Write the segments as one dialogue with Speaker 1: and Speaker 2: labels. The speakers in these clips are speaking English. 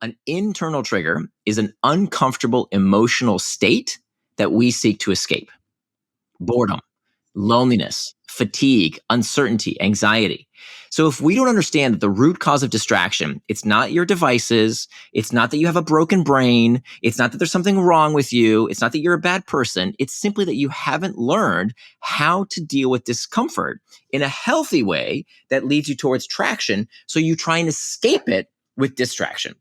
Speaker 1: An internal trigger is an uncomfortable emotional state that we seek to escape. Boredom, loneliness, fatigue, uncertainty, anxiety. So if we don't understand that the root cause of distraction, it's not your devices, it's not that you have a broken brain, it's not that there's something wrong with you, it's not that you're a bad person, it's simply that you haven't learned how to deal with discomfort in a healthy way that leads you towards traction, so you try and escape it with distraction.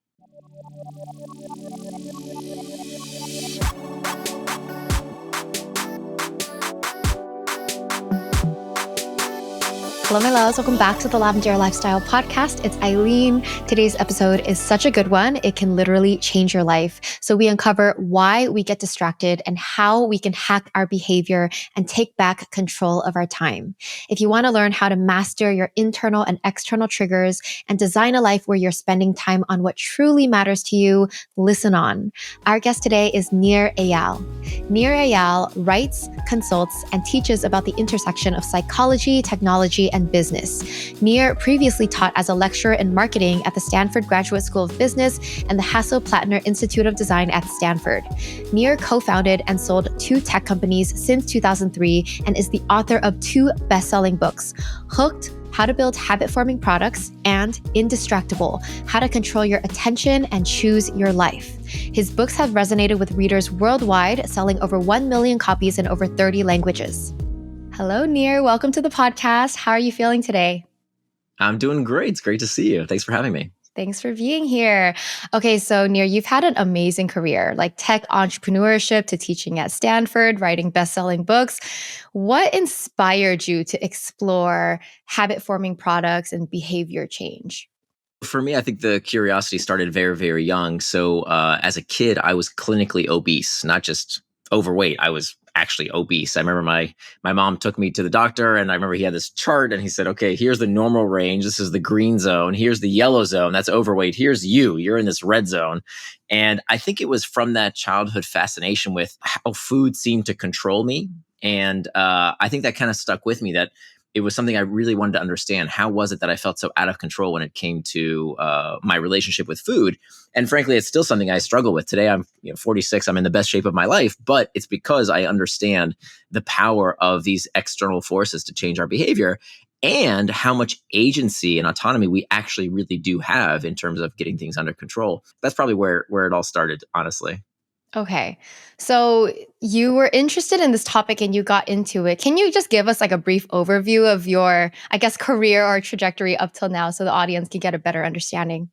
Speaker 2: Hello, my loves. Welcome back to the Lavendaire Lifestyle Podcast. It's Eileen. Today's episode is such a good one. It can literally change your life. So we uncover why we get distracted and how we can hack our behavior and take back control of our time. If you want to learn how to master your internal and external triggers and design a life where you're spending time on what truly matters to you, listen on. Our guest today is Nir Eyal. Nir Eyal writes, consults, and teaches about the intersection of psychology, technology, and business. Nir previously taught as a lecturer in marketing at the Stanford Graduate School of Business and the Hasso-Plattner Institute of Design at Stanford. Nir co-founded and sold 2 tech companies since 2003 and is the author of 2 best-selling books, Hooked, How to Build Habit-Forming Products, and Indistractable, How to Control Your Attention and Choose Your Life. His books have resonated with readers worldwide, selling over 1 million copies in over 30 languages. Hello, Nir. Welcome to the podcast. How are you feeling today?
Speaker 1: I'm doing great. It's great to see you. Thanks for having me.
Speaker 2: Thanks for being here. Okay, so Nir, you've had an amazing career, like tech entrepreneurship to teaching at Stanford, writing best-selling books. What inspired you to explore habit-forming products and behavior change?
Speaker 1: For me, I think the curiosity started very, very young. So as a kid, I was clinically obese, not just overweight. I was actually obese. I remember my mom took me to the doctor, and I remember he had this chart, and he said, okay, here's the normal range. This is the green zone. Here's the yellow zone. That's overweight. Here's you. You're in this red zone. And I think it was from that childhood fascination with how food seemed to control me. And I think that kind of stuck with me, that it was something I really wanted to understand. How was it that I felt so out of control when it came to my relationship with food? And frankly, it's still something I struggle with today. I'm 46. I'm in the best shape of my life, but it's because I understand the power of these external forces to change our behavior and how much agency and autonomy we actually really do have in terms of getting things under control. That's probably where it all started, honestly.
Speaker 2: Okay. So you were interested in this topic and you got into it. Can you just give us like a brief overview of your, I guess, career or trajectory up till now so the audience can get a better understanding?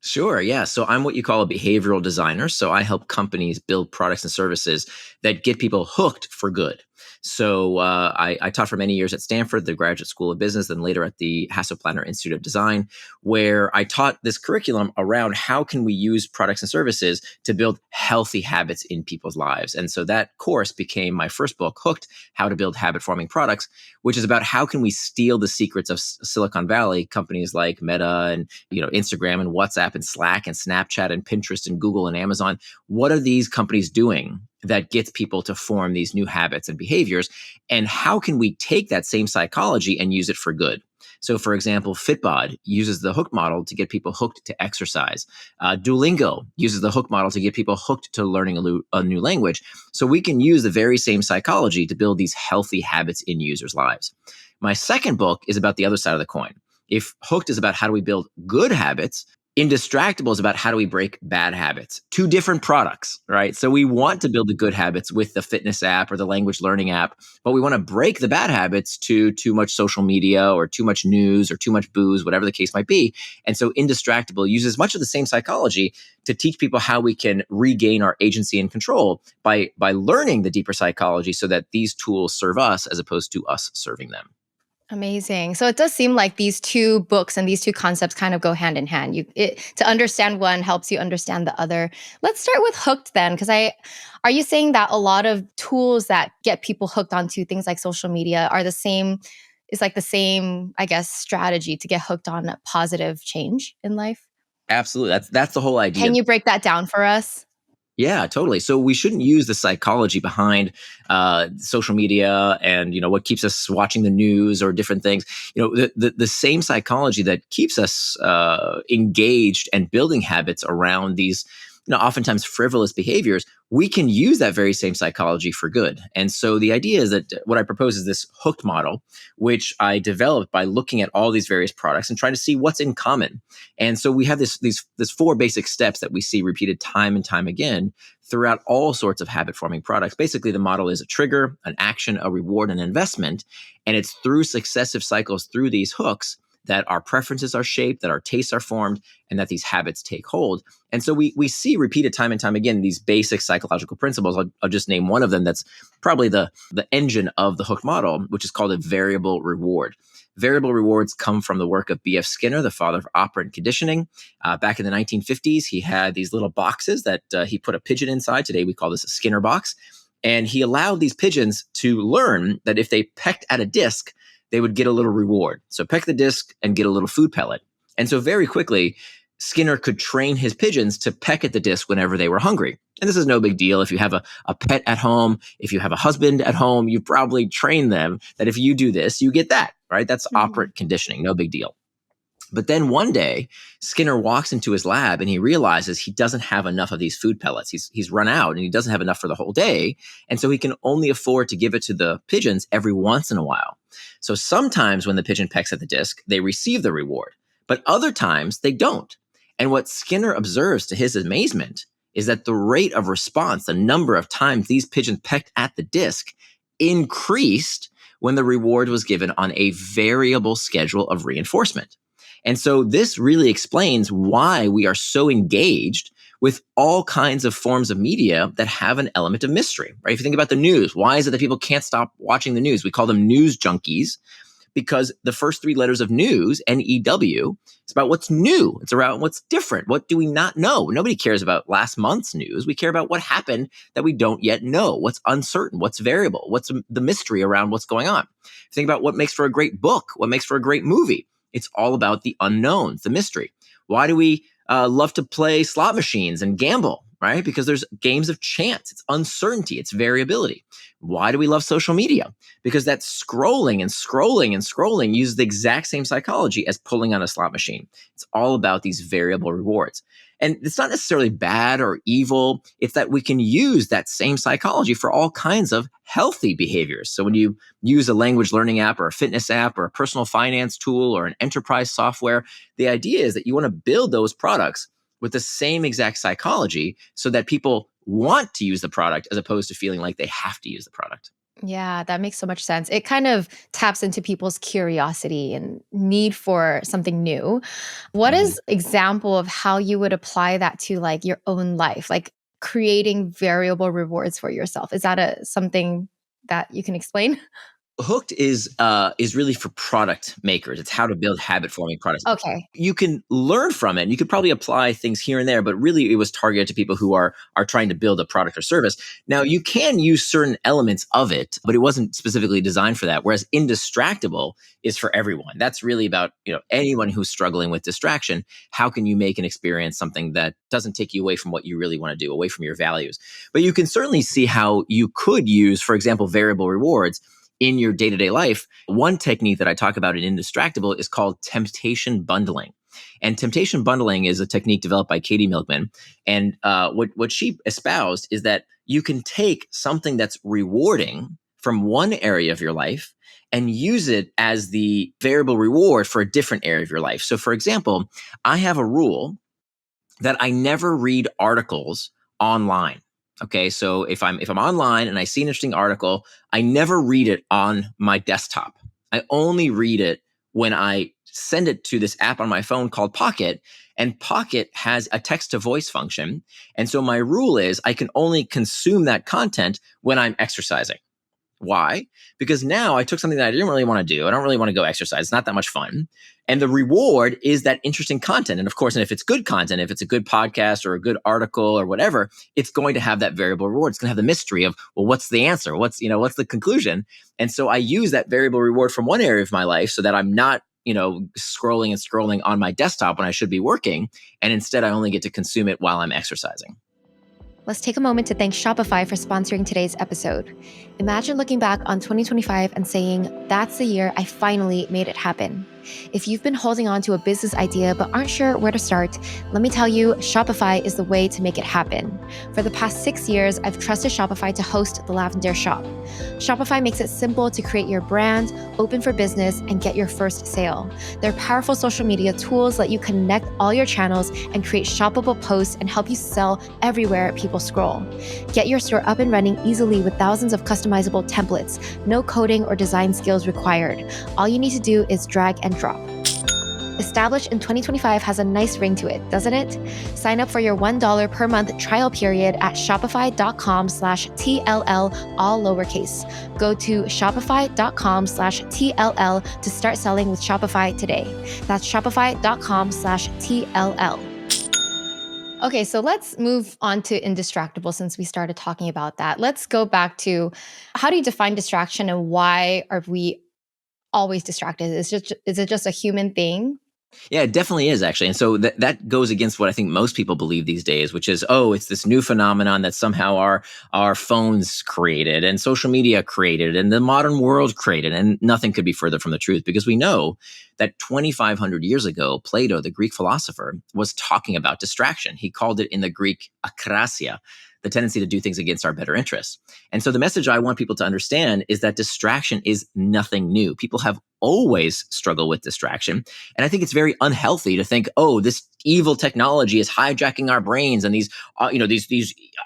Speaker 1: Sure. Yeah. So I'm what you call a behavioral designer. So I help companies build products and services that get people hooked for good. So I taught for many years at Stanford, the Graduate School of Business, then later at the Hasso-Plattner Institute of Design, where I taught this curriculum around how can we use products and services to build healthy habits in people's lives. And so that course became my first book, Hooked, How to Build Habit-Forming Products, which is about how can we steal the secrets of Silicon Valley, companies like Meta and Instagram and WhatsApp and Slack and Snapchat and Pinterest and Google and Amazon. What are these companies doing that gets people to form these new habits and behaviors? And how can we take that same psychology and use it for good? So, for example, Fitbod uses the hook model to get people hooked to exercise. Duolingo uses the hook model to get people hooked to learning a new language. So we can use the very same psychology to build these healthy habits in users' lives. My second book is about the other side of the coin. If Hooked is about how do we build good habits, Indistractable is about how do we break bad habits. 2 different products, right? So we want to build the good habits with the fitness app or the language learning app, but we want to break the bad habits to too much social media or too much news or too much booze, whatever the case might be. And so Indistractable uses much of the same psychology to teach people how we can regain our agency and control by learning the deeper psychology so that these tools serve us as opposed to us serving them.
Speaker 2: Amazing. So it does seem like these 2 books and these 2 concepts kind of go hand in hand. To understand one helps you understand the other. Let's start with Hooked then, because are you saying that a lot of tools that get people hooked onto things like social media are the same, I guess, strategy to get hooked on a positive change in life?
Speaker 1: Absolutely. That's the whole idea.
Speaker 2: Can you break that down for us?
Speaker 1: Yeah, totally. So we shouldn't use the psychology behind social media and what keeps us watching the news or different things. The same psychology that keeps us engaged and building habits around these oftentimes frivolous behaviors. We can use that very same psychology for good. And so the idea is that what I propose is this hooked model, which I developed by looking at all these various products and trying to see what's in common. And so we have this four basic steps that we see repeated time and time again throughout all sorts of habit forming products. Basically, the model is a trigger, an action, a reward, an investment. And it's through successive cycles through these hooks that our preferences are shaped, that our tastes are formed, and that these habits take hold. And so we see repeated time and time again these basic psychological principles. I'll just name one of them that's probably the engine of the hook model, which is called a variable reward. Variable rewards come from the work of B.F. Skinner, the father of operant conditioning. Back in the 1950s, he had these little boxes that he put a pigeon inside. Today, we call this a Skinner box. And he allowed these pigeons to learn that if they pecked at a disc, they would get a little reward. So peck the disc and get a little food pellet. And so very quickly, Skinner could train his pigeons to peck at the disc whenever they were hungry. And this is no big deal. If you have a pet at home, if you have a husband at home, you probably train them that if you do this, you get that, right? That's operant conditioning, no big deal. But then one day, Skinner walks into his lab and he realizes he doesn't have enough of these food pellets. He's run out and he doesn't have enough for the whole day. And so he can only afford to give it to the pigeons every once in a while. So sometimes when the pigeon pecks at the disc, they receive the reward, but other times they don't. And what Skinner observes to his amazement is that the rate of response, the number of times these pigeons pecked at the disc, increased when the reward was given on a variable schedule of reinforcement. And so this really explains why we are so engaged with all kinds of forms of media that have an element of mystery, right? If you think about the news, why is it that people can't stop watching the news? We call them news junkies because the first three letters of news, N-E-W, it's about what's new. It's around what's different. What do we not know? Nobody cares about last month's news. We care about what happened that we don't yet know, what's uncertain, what's variable, what's the mystery around what's going on. Think about what makes for a great book, what makes for a great movie. It's all about the unknowns, the mystery. Why do we love to play slot machines and gamble, right? Because there's games of chance. It's uncertainty. It's variability. Why do we love social media? Because that scrolling and scrolling and scrolling uses the exact same psychology as pulling on a slot machine. It's all about these variable rewards. And it's not necessarily bad or evil. It's that we can use that same psychology for all kinds of healthy behaviors. So when you use a language learning app or a fitness app or a personal finance tool or an enterprise software, the idea is that you want to build those products with the same exact psychology so that people want to use the product as opposed to feeling like they have to use the product.
Speaker 2: Yeah, that makes so much sense. It kind of taps into people's curiosity and need for something new. What is example of how you would apply that to like your own life, like creating variable rewards for yourself? Is that something that you can explain?
Speaker 1: Hooked is really for product makers. It's how to build habit forming products.
Speaker 2: Okay.
Speaker 1: You can learn from it. And you could probably apply things here and there, but really it was targeted to people who are trying to build a product or service. Now you can use certain elements of it, but it wasn't specifically designed for that. Whereas Indistractable is for everyone. That's really about anyone who's struggling with distraction. How can you make an experience something that doesn't take you away from what you really want to do, away from your values? But you can certainly see how you could use, for example, variable rewards in your day-to-day life. One technique that I talk about in Indistractable is called temptation bundling. And temptation bundling is a technique developed by Katie Milkman. And what she espoused is that you can take something that's rewarding from one area of your life and use it as the variable reward for a different area of your life. So for example, I have a rule that I never read articles online. Okay, so if I'm online and I see an interesting article, I never read it on my desktop. I only read it when I send it to this app on my phone called Pocket, and Pocket has a text to voice function. And so my rule is I can only consume that content when I'm exercising. Why? Because now I took something that I didn't really want to do. I don't really want to go exercise. It's not that much fun. And the reward is that interesting content. And of course, and if it's good content, if it's a good podcast or a good article or whatever, it's going to have that variable reward. It's going to have the mystery of, well, what's the answer? What's the conclusion? And so I use that variable reward from one area of my life so that I'm not, scrolling and scrolling on my desktop when I should be working. And instead, I only get to consume it while I'm exercising.
Speaker 2: let's take a moment to thank Shopify for sponsoring today's episode. Imagine looking back on 2025 and saying, that's the year I finally made it happen. If you've been holding on to a business idea but aren't sure where to start, let me tell you, Shopify is the way to make it happen. For the past 6 years, I've trusted Shopify to host the Lavendaire shop. Shopify makes it simple to create your brand, open for business, and get your first sale. Their powerful social media tools let you connect all your channels and create shoppable posts and help you sell everywhere people scroll. Get your store up and running easily with thousands of customizable templates, no coding or design skills required. All you need to do is drag and drop. Established in 2025 has a nice ring to it, doesn't it? Sign up for your $1 per month trial period at shopify.com/TLL, all lowercase. Go to shopify.com/TLL to start selling with Shopify today. That's shopify.com/TLL. Okay, so let's move on to Indistractable since we started talking about that. Let's go back to how do you define distraction and why are we always distracted? Is it just a human thing?
Speaker 1: Yeah, it definitely is actually. And so that goes against what I think most people believe these days, which is, oh, it's this new phenomenon that somehow our phones created and social media created and the modern world created. And nothing could be further from the truth, because we know that 2,500 years ago, Plato, the Greek philosopher, was talking about distraction. He called it in the Greek akrasia, the tendency to do things against our better interests. And so the message I want people to understand is that distraction is nothing new. People have always struggled with distraction. And I think it's very unhealthy to think, oh, this evil technology is hijacking our brains and these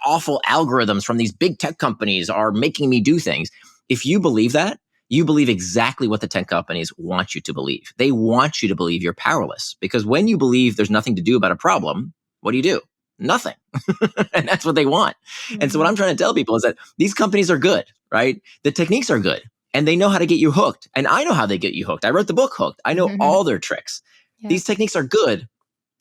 Speaker 1: awful algorithms from these big tech companies are making me do things. If you believe that, you believe exactly what the tech companies want you to believe. They want you to believe you're powerless, because when you believe there's nothing to do about a problem, what do? Nothing. And that's what they want. Mm-hmm. And so what I'm trying to tell people is that these companies are good, right? The techniques are good and they know how to get you hooked. And I know how they get you hooked. I wrote the book Hooked. I know all their tricks. Yeah. These techniques are good.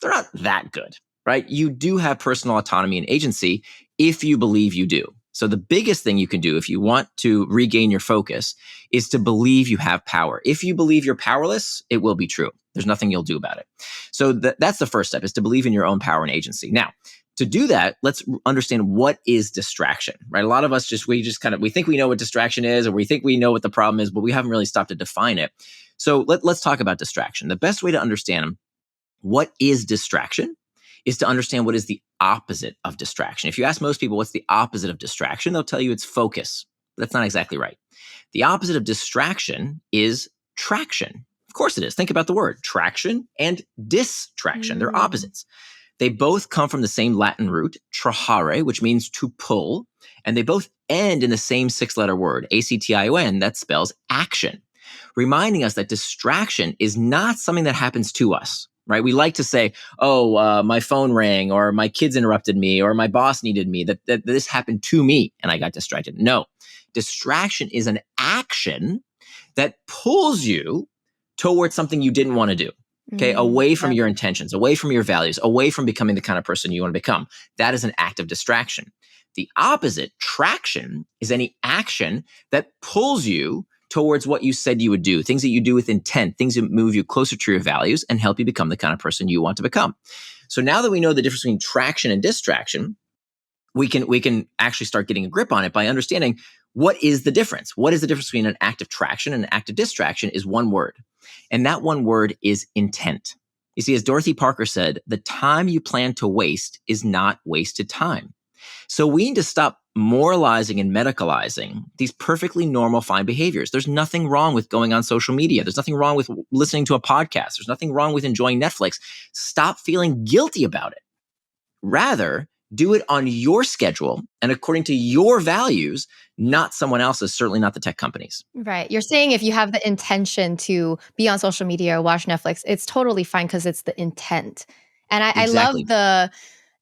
Speaker 1: They're not that good, right? You do have personal autonomy and agency if you believe you do. So the biggest thing you can do if you want to regain your focus is to believe you have power. If you believe you're powerless, it will be true. There's nothing you'll do about it. So that's the first step, is to believe in your own power and agency. Now, to do that, let's understand what is distraction, right? A lot of us we think we know what distraction is, or we think we know what the problem is, but we haven't really stopped to define it. So let's talk about distraction. The best way to understand what is distraction is to understand what is the opposite of distraction. If you ask most people what's the opposite of distraction, they'll tell you it's focus. That's not exactly right. The opposite of distraction is traction. Of course it is. Think about the word traction and distraction. They're opposites. They both come from the same Latin root, trahare, which means to pull, and they both end in the same 6-letter word, A-C-T-I-O-N, that spells action, reminding us that distraction is not something that happens to us, right? We like to say, my phone rang, or my kids interrupted me, or my boss needed me, that this happened to me and I got distracted. No, distraction is an action that pulls you towards something you didn't want to do. Okay, away from your intentions, away from your values, away from becoming the kind of person you want to become. That is an act of distraction. The opposite, traction, is any action that pulls you towards what you said you would do, things that you do with intent, things that move you closer to your values and help you become the kind of person you want to become. So now that we know the difference between traction and distraction, we can actually start getting a grip on it by understanding what is the difference. What is the difference between an act of traction and an act of distraction is one word. And that one word is intent. You see, as Dorothy Parker said, the time you plan to waste is not wasted time. So we need to stop moralizing and medicalizing these perfectly normal, fine behaviors. There's nothing wrong with going on social media. There's nothing wrong with listening to a podcast. There's nothing wrong with enjoying Netflix. Stop feeling guilty about it. Rather, do it on your schedule and according to your values, not someone else's, certainly not the tech companies.
Speaker 2: Right. You're saying if you have the intention to be on social media or watch Netflix, it's totally fine because it's the intent. And
Speaker 1: Exactly.
Speaker 2: I love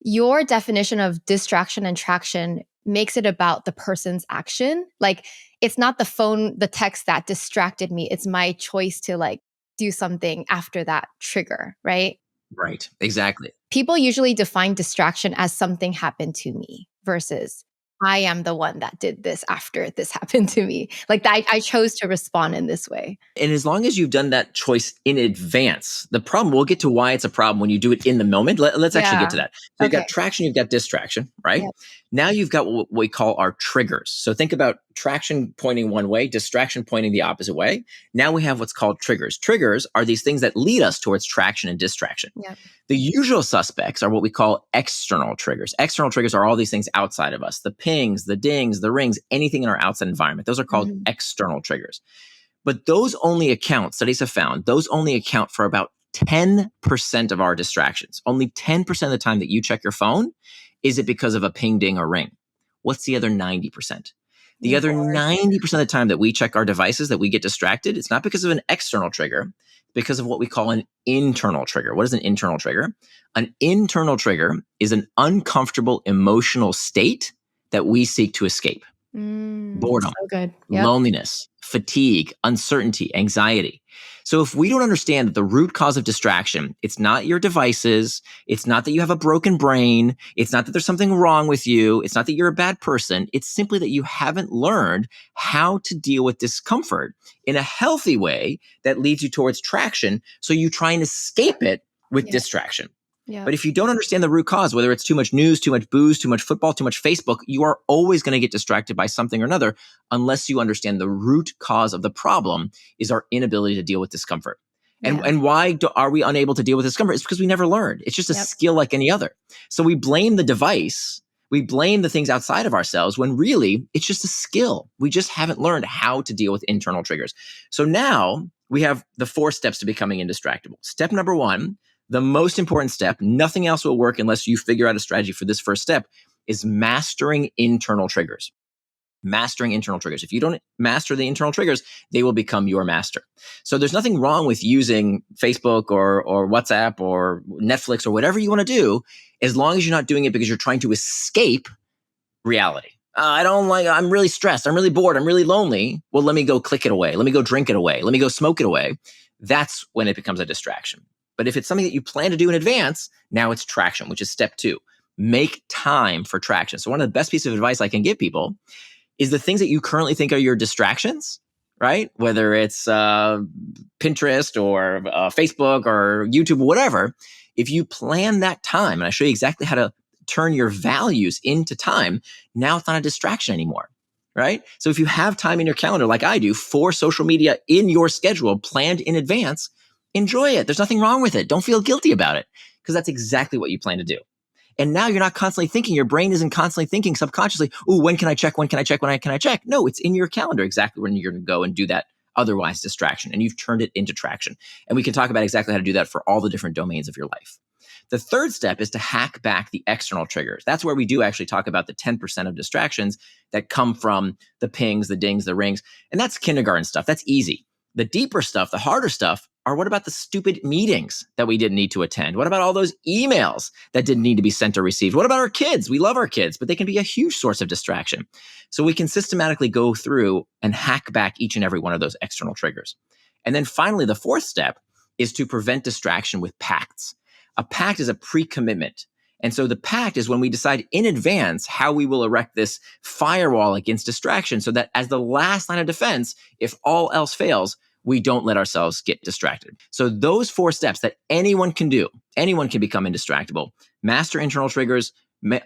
Speaker 2: your definition of distraction and traction makes it about the person's action. Like, it's not the text that distracted me. It's my choice to do something after that trigger, right?
Speaker 1: Right. Exactly.
Speaker 2: People usually define distraction as something happened to me versus I am the one that did this after this happened to me. Like I chose to respond in this way.
Speaker 1: And as long as you've done that choice in advance, the problem, we'll get to why it's a problem when you do it in the moment. Let's actually get
Speaker 2: Yeah.
Speaker 1: to that. So you've
Speaker 2: Okay.
Speaker 1: got traction, you've got distraction, right?
Speaker 2: Yep.
Speaker 1: Now you've got what we call our triggers. So think about traction pointing one way, distraction pointing the opposite way. Now we have what's called triggers. Triggers are these things that lead us towards traction and distraction.
Speaker 2: Yep.
Speaker 1: The usual suspects are what we call external triggers. External triggers are all these things outside of us, the pings, the dings, the rings, anything in our outside environment. Those are called external triggers. But those only account, studies have found, those only account for about 10% of our distractions. Only 10% of the time that you check your phone is it because of a ping, ding, or ring. What's the other 90%? The other 90% of the time that we check our devices, that we get distracted, it's not because of an external trigger, because of what we call an internal trigger. What is an internal trigger? An internal trigger is an uncomfortable emotional state that we seek to escape. Boredom,
Speaker 2: So good. Yep.
Speaker 1: loneliness, fatigue, uncertainty, anxiety. So if we don't understand that the root cause of distraction, it's not your devices, it's not that you have a broken brain, it's not that there's something wrong with you, it's not that you're a bad person, it's simply that you haven't learned how to deal with discomfort in a healthy way that leads you towards traction. So you try and escape it with distraction.
Speaker 2: Yeah.
Speaker 1: But if you don't understand the root cause, whether it's too much news, too much booze, too much football, too much Facebook, you are always going to get distracted by something or another unless you understand the root cause of the problem is our inability to deal with discomfort. And why are we unable to deal with discomfort? It's because we never learned. It's just a skill like any other. So we blame the device. We blame the things outside of ourselves when really it's just a skill. We just haven't learned how to deal with internal triggers. So now we have the 4 steps to becoming indistractable. Step number 1, the most important step, nothing else will work unless you figure out a strategy for this first step, is mastering internal triggers. Mastering internal triggers. If you don't master the internal triggers, they will become your master. So there's nothing wrong with using Facebook or WhatsApp or Netflix or whatever you want to do, as long as you're not doing it because you're trying to escape reality. I'm really stressed. I'm really bored. I'm really lonely. Well, let me go click it away. Let me go drink it away. Let me go smoke it away. That's when it becomes a distraction. But if it's something that you plan to do in advance, now it's traction, which is step 2. Make time for traction. So one of the best pieces of advice I can give people is the things that you currently think are your distractions, right? Whether it's Pinterest or Facebook or YouTube, whatever. If you plan that time, and I show you exactly how to turn your values into time, now it's not a distraction anymore, right? So if you have time in your calendar, like I do, for social media in your schedule, planned in advance, enjoy it. There's nothing wrong with it. Don't feel guilty about it, because that's exactly what you plan to do. And now you're not constantly thinking, your brain isn't constantly thinking subconsciously, oh, when can I check? When can I check? When can I check? No, it's in your calendar exactly when you're going to go and do that otherwise distraction. And you've turned it into traction. And we can talk about exactly how to do that for all the different domains of your life. The third step is to hack back the external triggers. That's where we do actually talk about the 10% of distractions that come from the pings, the dings, the rings. And that's kindergarten stuff. That's easy. The deeper stuff, the harder stuff, are what about the stupid meetings that we didn't need to attend? What about all those emails that didn't need to be sent or received? What about our kids? We love our kids, but they can be a huge source of distraction. So we can systematically go through and hack back each and every one of those external triggers. And then finally, the 4th step is to prevent distraction with pacts. A pact is a pre-commitment. And so the pact is when we decide in advance how we will erect this firewall against distraction, so that as the last line of defense, if all else fails, we don't let ourselves get distracted. So those 4 steps that anyone can do, anyone can become indistractable: master internal triggers, make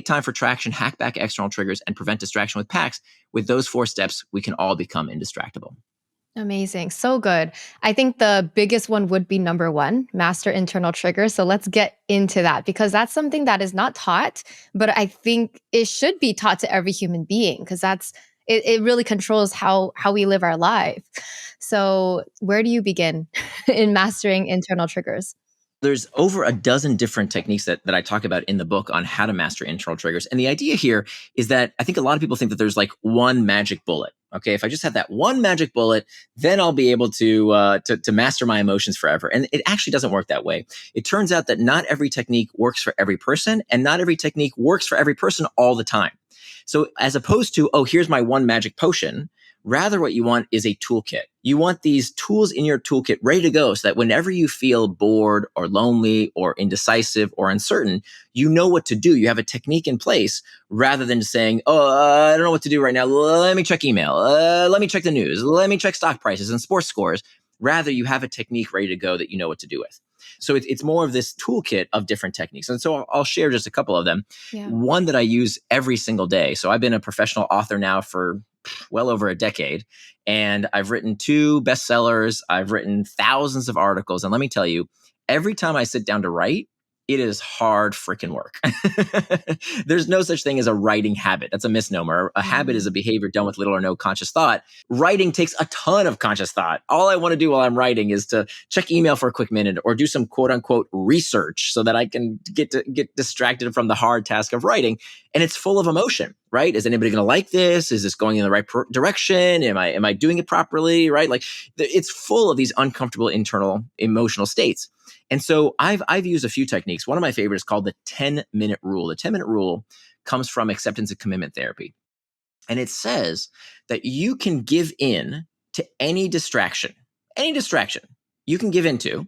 Speaker 1: time for traction, hack back external triggers, and prevent distraction with pacts. With those 4 steps, we can all become indistractable.
Speaker 2: Amazing. So good. I think the biggest one would be number 1, master internal triggers. So let's get into that, because that's something that is not taught, but I think it should be taught to every human being, because it really controls how we live our life. So where do you begin in mastering internal triggers?
Speaker 1: There's over a dozen different techniques that I talk about in the book on how to master internal triggers. And the idea here is that I think a lot of people think that there's like one magic bullet. Okay, if I just have that one magic bullet, then I'll be able to master my emotions forever. And it actually doesn't work that way. It turns out that not every technique works for every person, and not every technique works for every person all the time. So as opposed to, oh, here's my one magic potion, Rather, what you want is a toolkit. You want these tools in your toolkit ready to go so that whenever you feel bored or lonely or indecisive or uncertain, you know what to do. You have a technique in place rather than just saying, I don't know what to do right now. Let me check email. Let me check the news. Let me check stock prices and sports scores. Rather, you have a technique ready to go that you know what to do with. So it's more of this toolkit of different techniques. And so I'll share just a couple of them.
Speaker 2: Yeah.
Speaker 1: One that I use every single day. So I've been a professional author now for well over a decade. And I've written 2 bestsellers. I've written thousands of articles. And let me tell you, every time I sit down to write, it is hard freaking work. There's no such thing as a writing habit. That's a misnomer. A habit is a behavior done with little or no conscious thought. Writing takes a ton of conscious thought. All I want to do while I'm writing is to check email for a quick minute or do some quote unquote research so that I can get distracted from the hard task of writing. And it's full of emotion, right? Is anybody going to like this? Is this going in the right direction? Am I doing it properly? Right? Like it's full of these uncomfortable internal emotional states. And so I've used a few techniques. One of my favorites is called the 10-minute rule. The 10-minute rule comes from acceptance and commitment therapy. And it says that you can give in to any distraction you can give into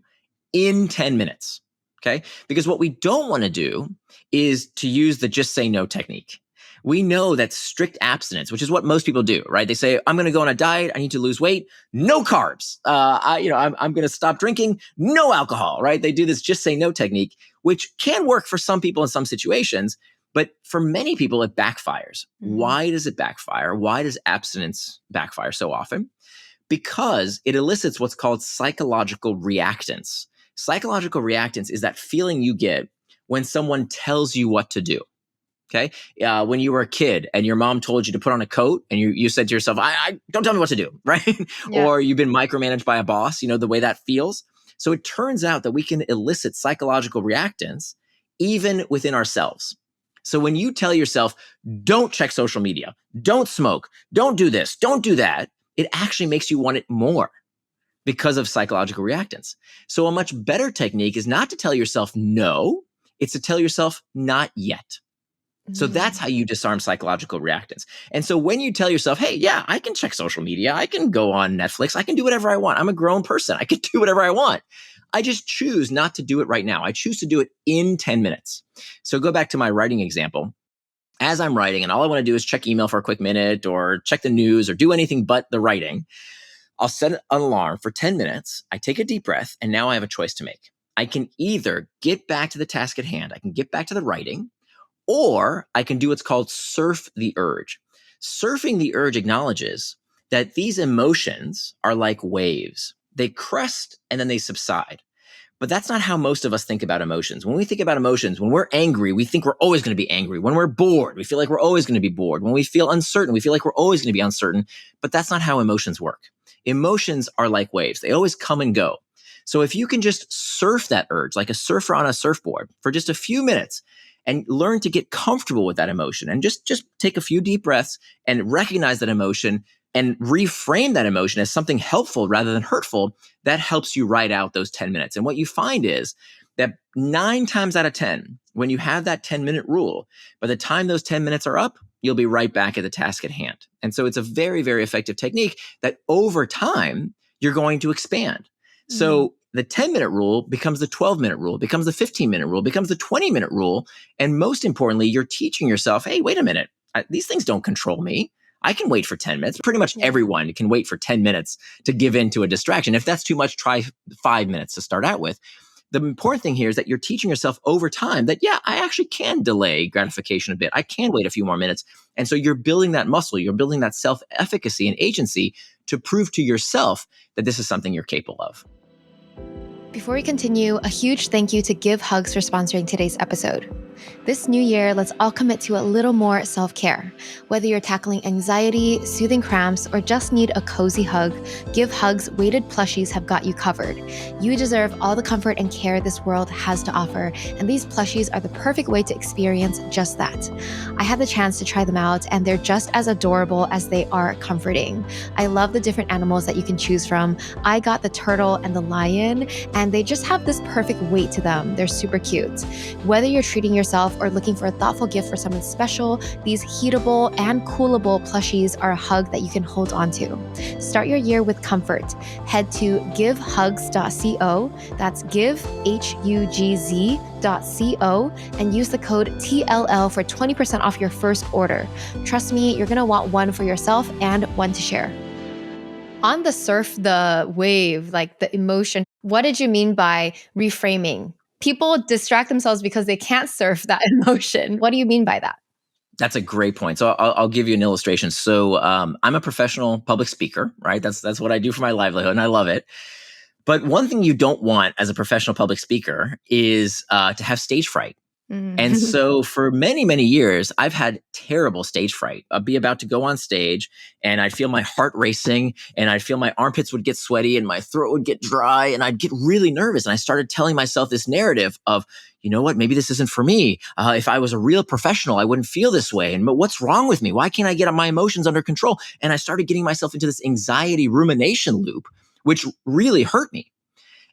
Speaker 1: in 10 minutes. Okay. Because what we don't want to do is to use the just say no technique. We know that strict abstinence, which is what most people do, right? They say, I'm going to go on a diet. I need to lose weight. No carbs. I'm going to stop drinking. No alcohol, right? They do this just say no technique, which can work for some people in some situations, but for many people, it backfires. Why does it backfire? Why does abstinence backfire so often? Because it elicits what's called psychological reactance. Psychological reactance is that feeling you get when someone tells you what to do. Okay. When you were a kid and your mom told you to put on a coat and you said to yourself, I don't tell me what to do. Right. Yeah. Or you've been micromanaged by a boss, the way that feels. So it turns out that we can elicit psychological reactance even within ourselves. So when you tell yourself, don't check social media, don't smoke, don't do this, don't do that, it actually makes you want it more because of psychological reactance. So a much better technique is not to tell yourself no, it's to tell yourself not yet. So that's how you disarm psychological reactance. And so when you tell yourself, hey, yeah, I can check social media, I can go on Netflix, I can do whatever I want. I'm a grown person. I can do whatever I want. I just choose not to do it right now. I choose to do it in 10 minutes. So go back to my writing example. As I'm writing and all I want to do is check email for a quick minute or check the news or do anything but the writing, I'll set an alarm for 10 minutes. I take a deep breath and now I have a choice to make. I can either get back to the task at hand. I can get back to the writing. Or I can do what's called surf the urge. Surfing the urge acknowledges that these emotions are like waves. They crest and then they subside. But that's not how most of us think about emotions. When we think about emotions, when we're angry, we think we're always going to be angry. When we're bored, we feel like we're always going to be bored. When we feel uncertain, we feel like we're always going to be uncertain. But that's not how emotions work. Emotions are like waves. They always come and go. So if you can just surf that urge like a surfer on a surfboard for just a few minutes, and learn to get comfortable with that emotion and just take a few deep breaths and recognize that emotion and reframe that emotion as something helpful rather than hurtful, that helps you ride out those 10 minutes. And what you find is that 9 times out of 10, when you have that 10-minute rule, by the time those 10 minutes are up, you'll be right back at the task at hand. And so it's a very, very effective technique that over time, you're going to expand. So the 10-minute rule becomes the 12-minute rule, becomes the 15-minute rule, becomes the 20-minute rule. And most importantly, you're teaching yourself, hey, wait a minute, these things don't control me. I can wait for 10 minutes. Pretty much everyone can wait for 10 minutes to give in to a distraction. If that's too much, try 5 minutes to start out with. The important thing here is that you're teaching yourself over time that, yeah, I actually can delay gratification a bit. I can wait a few more minutes. And so you're building that muscle. You're building that self-efficacy and agency to prove to yourself that this is something you're capable of.
Speaker 2: Before we continue, a huge thank you to Give Hugs for sponsoring today's episode. This new year, let's all commit to a little more self-care. Whether you're tackling anxiety, soothing cramps, or just need a cozy hug, Give Hugs weighted plushies have got you covered. You deserve all the comfort and care this world has to offer, and these plushies are the perfect way to experience just that. I had the chance to try them out, and they're just as adorable as they are comforting. I love the different animals that you can choose from. I got the turtle and the lion, and they just have this perfect weight to them. They're super cute. Whether you're treating yourself or looking for a thoughtful gift for someone special, these heatable and coolable plushies are a hug that you can hold on to. Start your year with comfort. Head to givehugs.co, that's givehugz.co, and use the code TLL for 20% off your first order. Trust me, you're gonna want one for yourself and one to share. On the surf the wave, like the emotion, what did you mean by reframing? People distract themselves because they can't surf that emotion. What do you mean by that?
Speaker 1: That's a great point. So I'll give you an illustration. So I'm a professional public speaker, right? That's what I do for my livelihood, and I love it. But one thing you don't want as a professional public speaker is to have stage fright. And so for many, many years, I've had terrible stage fright. I'd be about to go on stage and I'd feel my heart racing and I'd feel my armpits would get sweaty and my throat would get dry and I'd get really nervous. And I started telling myself this narrative of, you know what, maybe this isn't for me. If I was a real professional, I wouldn't feel this way. And what's wrong with me? Why can't I get my emotions under control? And I started getting myself into this anxiety rumination loop, which really hurt me.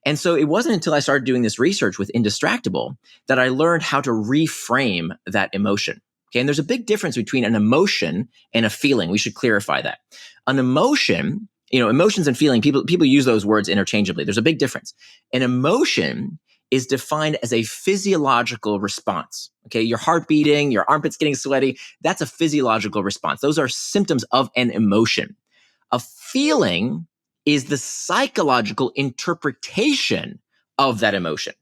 Speaker 1: And so it wasn't until I started doing this research with Indistractable that I learned how to reframe that emotion. Okay. And there's a big difference between an emotion and a feeling. We should clarify that. An emotion, emotions and feeling, people use those words interchangeably. There's a big difference. An emotion is defined as a physiological response. Okay. Your heart beating, your armpits getting sweaty. That's a physiological response. Those are symptoms of an emotion. A feeling is the psychological interpretation of that emotion.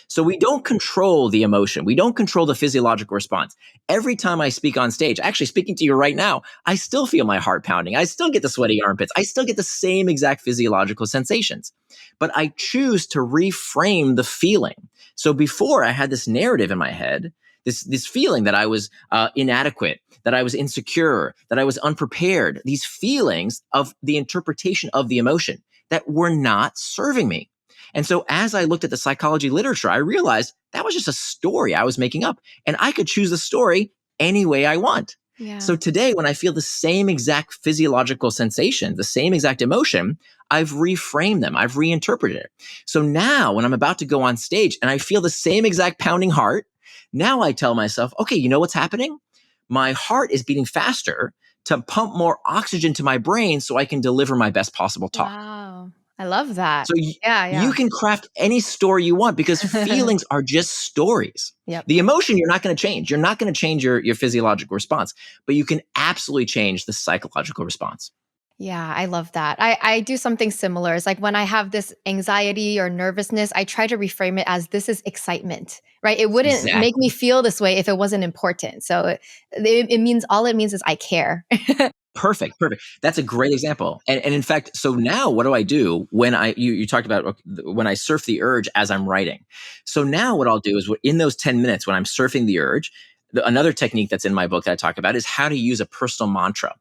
Speaker 1: So we don't control the emotion. We don't control the physiological response. Every time I speak on stage, actually speaking to you right now, I still feel my heart pounding. I still get the sweaty armpits. I still get the same exact physiological sensations. But I choose to reframe the feeling. So before I had this narrative in my head, this feeling that I was inadequate, that I was insecure, that I was unprepared, these feelings of the interpretation of the emotion that were not serving me. And so as I looked at the psychology literature, I realized that was just a story I was making up, and I could choose the story any way I want.
Speaker 2: Yeah.
Speaker 1: So today, when I feel the same exact physiological sensation, the same exact emotion, I've reframed them. I've reinterpreted it. So now when I'm about to go on stage and I feel the same exact pounding heart, now I tell myself, okay, you know what's happening? My heart is beating faster to pump more oxygen to my brain so I can deliver my best possible talk.
Speaker 2: Wow. I love that.
Speaker 1: So
Speaker 2: Yeah.
Speaker 1: you can craft any story you want because feelings are just stories.
Speaker 2: Yep.
Speaker 1: The emotion you're not going to change. You're not going to change your physiological response, but you can absolutely change the psychological response.
Speaker 2: Yeah, I love that. I do something similar. It's like when I have this anxiety or nervousness, I try to reframe it as this is excitement, right? It wouldn't make me feel this way if it wasn't important. So it means all it means is I care.
Speaker 1: Perfect. That's a great example. And in fact, so now what do I do when you talked about when I surf the urge as I'm writing. So now what I'll do is in those 10 minutes when I'm surfing the urge, another technique that's in my book that I talk about is how to use a personal mantra.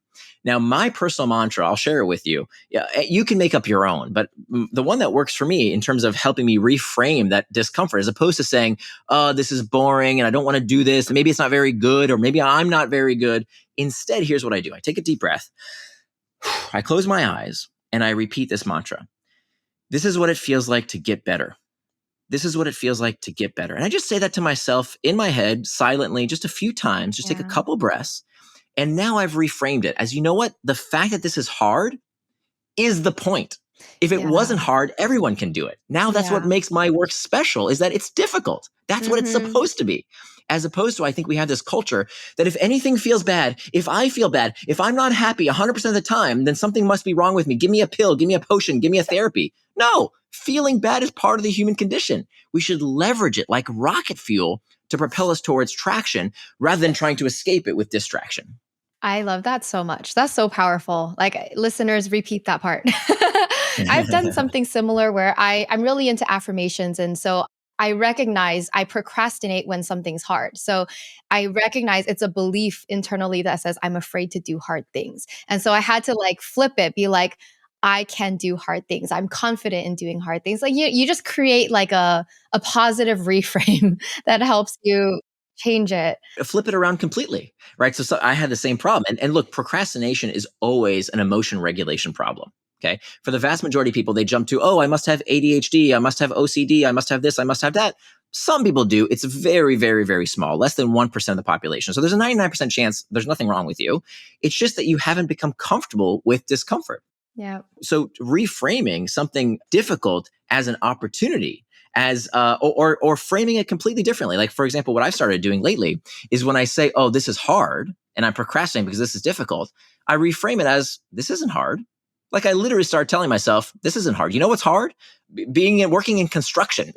Speaker 1: Now, my personal mantra, I'll share it with you. Yeah, you can make up your own, but the one that works for me in terms of helping me reframe that discomfort, as opposed to saying, oh, this is boring and I don't want to do this, and maybe it's not very good, or maybe I'm not very good. Instead, here's what I do. I take a deep breath. I close my eyes and I repeat this mantra. This is what it feels like to get better. This is what it feels like to get better. And I just say that to myself in my head silently, just a few times, just take a couple breaths. And now I've reframed it as, you know what? The fact that this is hard is the point. If it wasn't hard, everyone can do it. Now that's what makes my work special, is that it's difficult. That's what it's supposed to be. As opposed to, I think we have this culture that if anything feels bad, if I feel bad, if I'm not happy 100% of the time, then something must be wrong with me. Give me a pill, give me a potion, give me a therapy. No, feeling bad is part of the human condition. We should leverage it like rocket fuel to propel us towards traction rather than trying to escape it with distraction.
Speaker 2: I love that so much. That's so powerful. Like, listeners, repeat that part. I've done something similar where I'm really into affirmations. And so I recognize I procrastinate when something's hard. So I recognize it's a belief internally that says I'm afraid to do hard things. And so I had to flip it, be like, I can do hard things. I'm confident in doing hard things. Like you just create a positive reframe that helps you change it.
Speaker 1: Flip it around completely, right? So I had the same problem. And look, procrastination is always an emotion regulation problem. Okay. For the vast majority of people, they jump to, oh, I must have ADHD. I must have OCD. I must have this. I must have that. Some people do. It's very, very, very small, less than 1% of the population. So there's a 99% chance there's nothing wrong with you. It's just that you haven't become comfortable with discomfort.
Speaker 2: Yeah.
Speaker 1: So reframing something difficult as an opportunity, or framing it completely differently. Like, for example, what I've started doing lately is when I say, oh, this is hard and I'm procrastinating because this is difficult, I reframe it as, this isn't hard. Like, I literally start telling myself, this isn't hard. You know what's hard? Working in construction,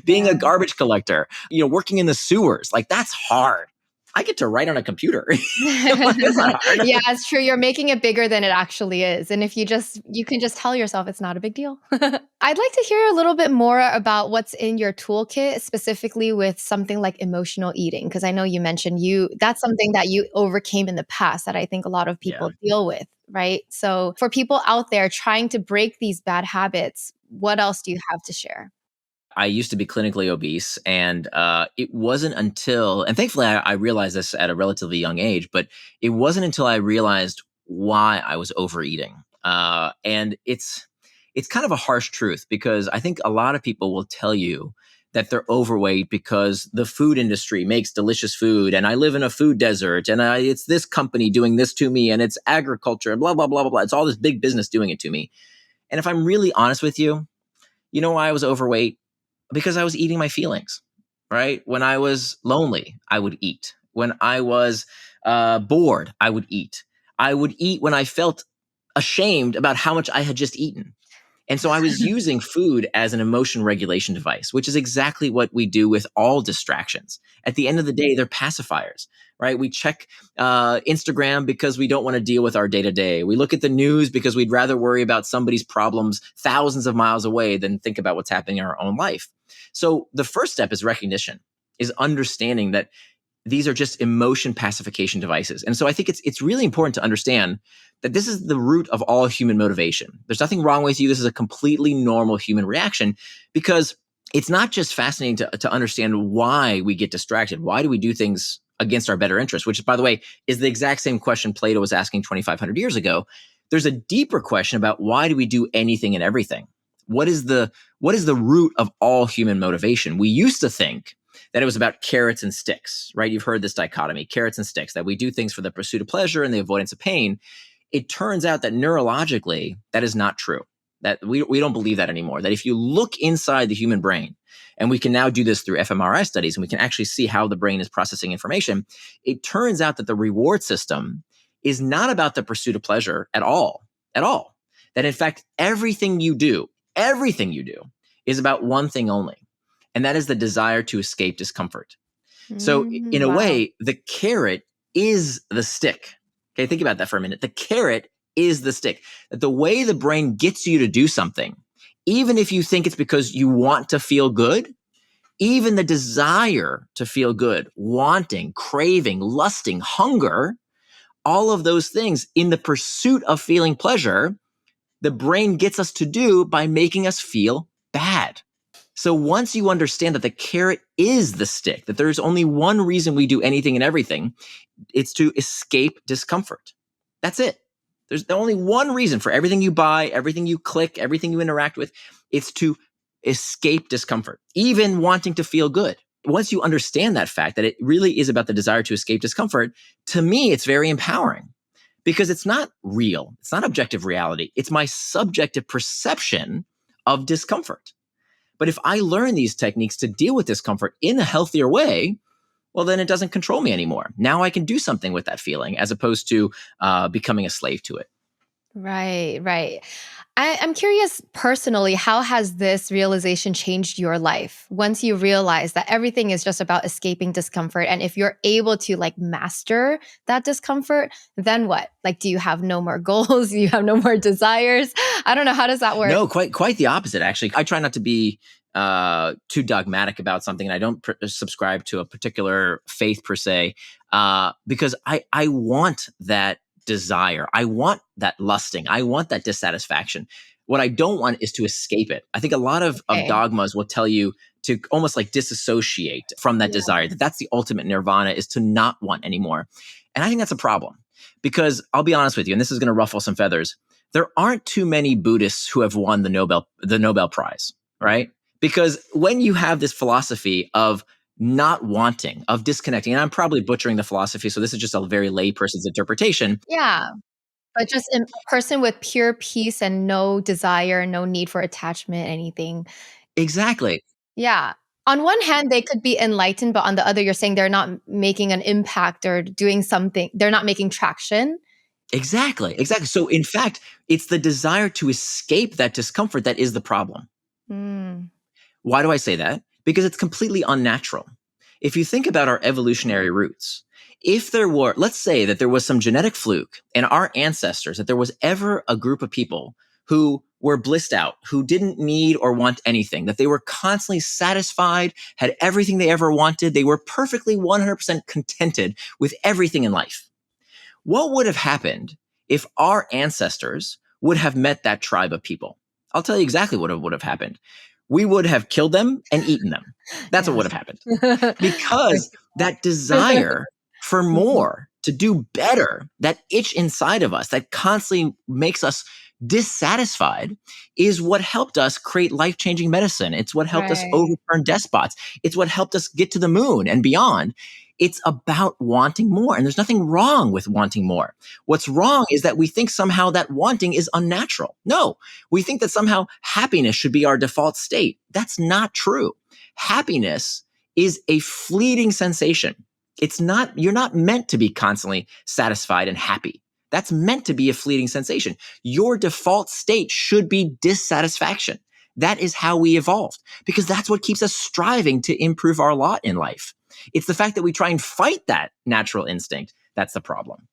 Speaker 1: being a garbage collector, working in the sewers. Like, that's hard. I get to write on a computer. It's not hard.
Speaker 2: Yeah, it's true. You're making it bigger than it actually is. And if you can just tell yourself it's not a big deal. I'd like to hear a little bit more about what's in your toolkit, specifically with something like emotional eating. Because I know you mentioned that's something that you overcame in the past that I think a lot of people deal with, right? So for people out there trying to break these bad habits, what else do you have to share?
Speaker 1: I used to be clinically obese, and it wasn't until, and thankfully I realized this at a relatively young age, but it wasn't until I realized why I was overeating. And it's kind of a harsh truth, because I think a lot of people will tell you that they're overweight because the food industry makes delicious food, and I live in a food desert, and it's this company doing this to me, and it's agriculture, and blah, blah, blah, blah, blah. It's all this big business doing it to me. And if I'm really honest with you, you know why I was overweight? Because I was eating my feelings, right? When I was lonely, I would eat. When I was bored, I would eat. I would eat when I felt ashamed about how much I had just eaten. And so I was using food as an emotion regulation device, which is exactly what we do with all distractions. At the end of the day, they're pacifiers, right? We check Instagram because we don't want to deal with our day-to-day. We look at the news because we'd rather worry about somebody's problems thousands of miles away than think about what's happening in our own life. So the first step is recognition, is understanding that these are just emotion pacification devices. And so I think it's really important to understand that this is the root of all human motivation. There's nothing wrong with you. This is a completely normal human reaction, because it's not just fascinating to understand why we get distracted. Why do we do things against our better interest? Which, by the way, is the exact same question Plato was asking 2,500 years ago. There's a deeper question about why do we do anything and everything? What is the root of all human motivation? We used to think that it was about carrots and sticks, right? You've heard this dichotomy, carrots and sticks, that we do things for the pursuit of pleasure and the avoidance of pain. It turns out that neurologically, that is not true. That we don't believe that anymore. That if you look inside the human brain, and we can now do this through fMRI studies, and we can actually see how the brain is processing information, it turns out that the reward system is not about the pursuit of pleasure at all. That in fact, everything you do is about one thing only. And that is the desire to escape discomfort. So in a way, the carrot is the stick. Okay, think about that for a minute. The carrot is the stick. That the way the brain gets you to do something, even if you think it's because you want to feel good, even the desire to feel good, wanting, craving, lusting, hunger, all of those things in the pursuit of feeling pleasure, the brain gets us to do by making us feel bad. So once you understand that the carrot is the stick, that there's only one reason we do anything and everything, it's to escape discomfort. That's it. There's only one reason for everything you buy, everything you click, everything you interact with. It's to escape discomfort, even wanting to feel good. Once you understand that fact, that it really is about the desire to escape discomfort, to me, it's very empowering, because it's not real. It's not objective reality. It's my subjective perception of discomfort. But if I learn these techniques to deal with discomfort in a healthier way, well, then it doesn't control me anymore. Now I can do something with that feeling, as opposed to becoming a slave to it.
Speaker 2: Right. I'm curious personally, how has this realization changed your life once you realize that everything is just about escaping discomfort? And if you're able to master that discomfort, then what? Do you have no more goals? Do you have no more desires? I don't know. How does that work?
Speaker 1: No, quite the opposite, actually. I try not to be too dogmatic about something, and I don't subscribe to a particular faith per se, because I want that desire. I want that lusting. I want that dissatisfaction. What I don't want is to escape it. I think a lot of dogmas will tell you to almost disassociate from that desire, that that's the ultimate nirvana, is to not want anymore. And I think that's a problem, because I'll be honest with you, and this is going to ruffle some feathers. there aren't too many Buddhists who have won the Nobel Prize, right? Because when you have this philosophy of not wanting, of disconnecting, and I'm probably butchering the philosophy, so this is just a very layperson's interpretation.
Speaker 2: Yeah. But just a person with pure peace and no desire, no need for attachment, anything.
Speaker 1: Exactly.
Speaker 2: Yeah. On one hand, they could be enlightened, but on the other, you're saying they're not making an impact or doing something. They're not making traction.
Speaker 1: Exactly. Exactly. So in fact, it's the desire to escape that discomfort that is the problem.
Speaker 2: Mm.
Speaker 1: Why do I say that? Because it's completely unnatural. If you think about our evolutionary roots, if there were, let's say that there was some genetic fluke in our ancestors, that there was ever a group of people who were blissed out, who didn't need or want anything, that they were constantly satisfied, had everything they ever wanted, they were perfectly 100% contented with everything in life. What would have happened if our ancestors would have met that tribe of people? I'll tell you exactly what would have happened. We would have killed them and eaten them. That's what
Speaker 2: Yeah.
Speaker 1: would have happened. Because that desire for
Speaker 2: Mhm.
Speaker 1: more, to do better, that itch inside of us that constantly makes us dissatisfied is what helped us create life-changing medicine. It's what helped us
Speaker 2: Right.
Speaker 1: overturn despots. It's what helped us get to the moon and beyond. It's about wanting more. And there's nothing wrong with wanting more. What's wrong is that we think somehow that wanting is unnatural. No, we think that somehow happiness should be our default state. That's not true. Happiness is a fleeting sensation. It's not, you're not meant to be constantly satisfied and happy. That's meant to be a fleeting sensation. Your default state should be dissatisfaction. That is how we evolved because that's what keeps us striving to improve our lot in life. It's the fact that we try and fight that natural instinct that's the problem.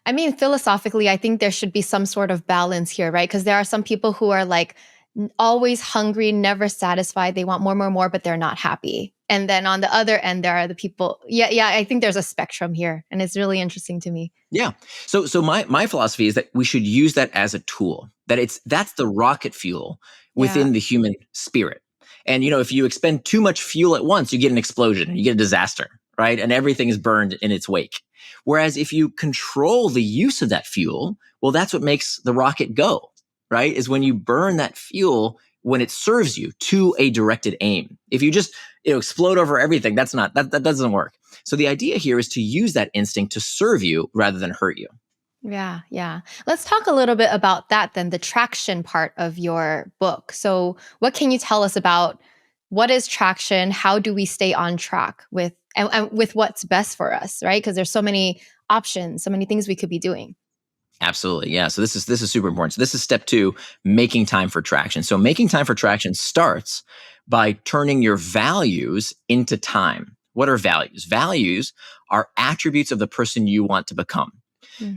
Speaker 2: I mean, philosophically, I think there should be some sort of balance here, right? Because there are some people who are like always hungry, never satisfied. They want more, more, more, but they're not happy. And then on the other end, there are the people. Yeah, yeah. I think there's a spectrum here, and it's really interesting to me.
Speaker 1: Yeah. So my philosophy is that we should use that as a tool. That's the rocket fuel
Speaker 2: Yeah.
Speaker 1: within the human spirit. And if you expend too much fuel at once, you get an explosion, you get a disaster, right? And everything is burned in its wake. Whereas if you control the use of that fuel, well, that's what makes the rocket go, right? Is when you burn that fuel when it serves you to a directed aim. If you just explode over everything, that doesn't work. So the idea here is to use that instinct to serve you rather than hurt you.
Speaker 2: Yeah, yeah. Let's talk a little bit about that then, the traction part of your book. So, what can you tell us about what is traction? How do we stay on track with and with what's best for us, right? Because there's so many options, so many things we could be doing.
Speaker 1: Absolutely. Yeah. So this is super important. So this is step 2, making time for traction. So making time for traction starts by turning your values into time. What are values? Values are attributes of the person you want to become.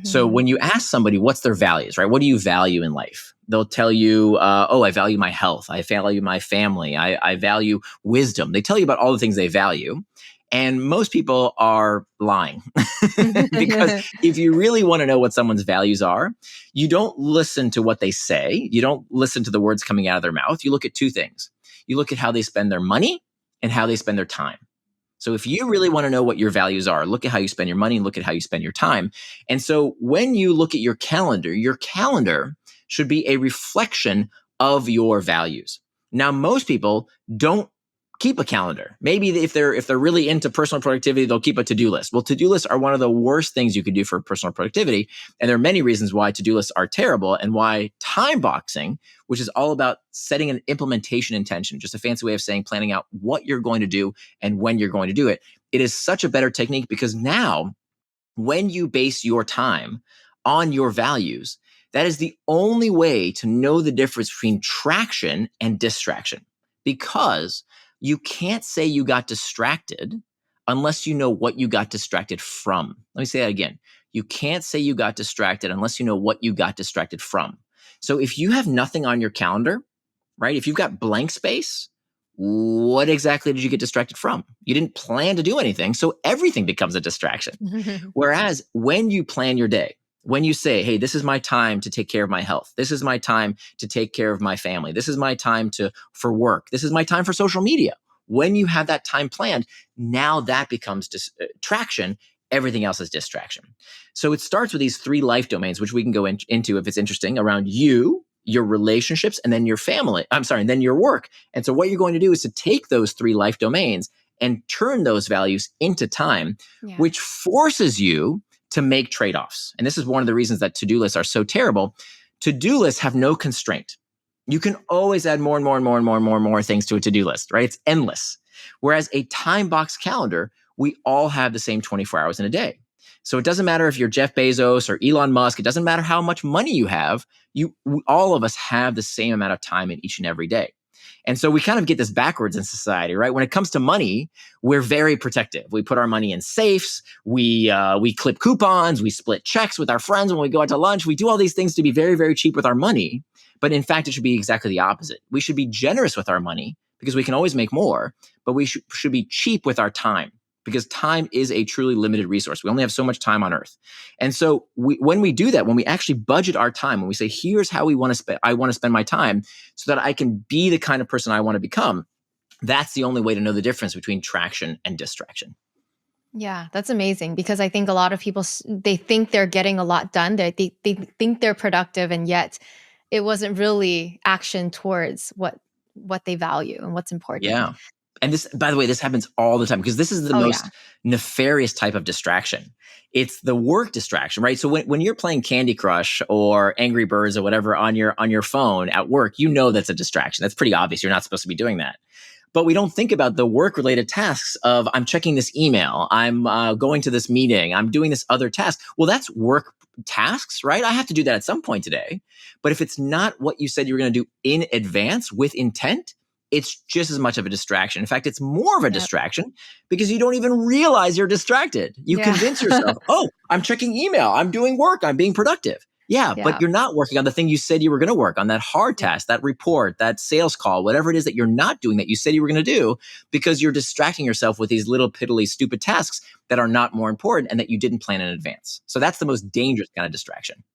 Speaker 1: So
Speaker 2: Mhm.
Speaker 1: when you ask somebody what's their values, right? What do you value in life? They'll tell you, oh, I value my health. I value my family. I value wisdom. They tell you about all the things they value. And most people are lying because if you really want to know what someone's values are, you don't listen to what they say. You don't listen to the words coming out of their mouth. You look at 2 things. You look at how they spend their money and how they spend their time. So if you really want to know what your values are, look at how you spend your money and look at how you spend your time. And so when you look at your calendar should be a reflection of your values. Now, most people don't keep a calendar. Maybe if they're really into personal productivity, they'll keep a to-do list. Well, to-do lists are one of the worst things you could do for personal productivity. And there are many reasons why to-do lists are terrible and why time boxing, which is all about setting an implementation intention, just a fancy way of saying planning out what you're going to do and when you're going to do it. It is such a better technique because now when you base your time on your values, that is the only way to know the difference between traction and distraction. Because you can't say you got distracted unless you know what you got distracted from. Let me say that again. You can't say you got distracted unless you know what you got distracted from. So if you have nothing on your calendar, right? If you've got blank space, what exactly did you get distracted from? You didn't plan to do anything, so everything becomes a distraction. Whereas when you plan your day, when you say, hey, this is my time to take care of my health. This is my time to take care of my family. This is my time for work. This is my time for social media. When you have that time planned, now that becomes traction everything else is distraction. So it starts with these 3 life domains, which we can go into if it's interesting, around you, your relationships, and then your family. And then your work. And so what you're going to do is to take those 3 life domains and turn those values into time,
Speaker 2: Yeah.
Speaker 1: which forces you to make trade-offs. And this is one of the reasons that to-do lists are so terrible. To-do lists have no constraint. You can always add more and more and more and more and more and more things to a to-do list, right? It's endless. Whereas a time box calendar, we all have the same 24 hours in a day. So it doesn't matter if you're Jeff Bezos or Elon Musk. It doesn't matter how much money you have. All of us have the same amount of time in each and every day. And so we kind of get this backwards in society, right? When it comes to money, we're very protective. We put our money in safes. We clip coupons. We split checks with our friends when we go out to lunch. We do all these things to be very, very cheap with our money. But in fact, it should be exactly the opposite. We should be generous with our money because we can always make more, but we should be cheap with our time, because time is a truly limited resource. We only have so much time on earth. And so when we do that, when we actually budget our time, when we say, here's how I want to spend my time so that I can be the kind of person I want to become, that's the only way to know the difference between traction and distraction.
Speaker 2: Yeah, that's amazing, because I think a lot of people, they think they're getting a lot done. They think they're productive, and yet it wasn't really action towards what they value and what's important.
Speaker 1: Yeah. And this, by the way, this happens all the time, because this is the
Speaker 2: Oh
Speaker 1: most
Speaker 2: yeah.
Speaker 1: nefarious type of distraction. It's the work distraction, right? So when you're playing Candy Crush or Angry Birds or whatever on your phone at work, you know that's a distraction. That's pretty obvious. You're not supposed to be doing that. But we don't think about the work-related tasks of, I'm checking this email, I'm going to this meeting, I'm doing this other task. Well, that's work tasks, right? I have to do that at some point today. But if it's not what you said you were going to do in advance with intent, it's just as much of a distraction. In fact, it's more of a distraction because you don't even realize you're distracted. You convince yourself, oh, I'm checking email, I'm doing work, I'm being productive. Yeah, but you're not working on the thing you said you were going to work on, that hard task, that report, that sales call, whatever it is that you're not doing that you said you were going to do, because you're distracting yourself with these little piddly stupid tasks that are not more important and that you didn't plan in advance. So that's the most dangerous kind of distraction.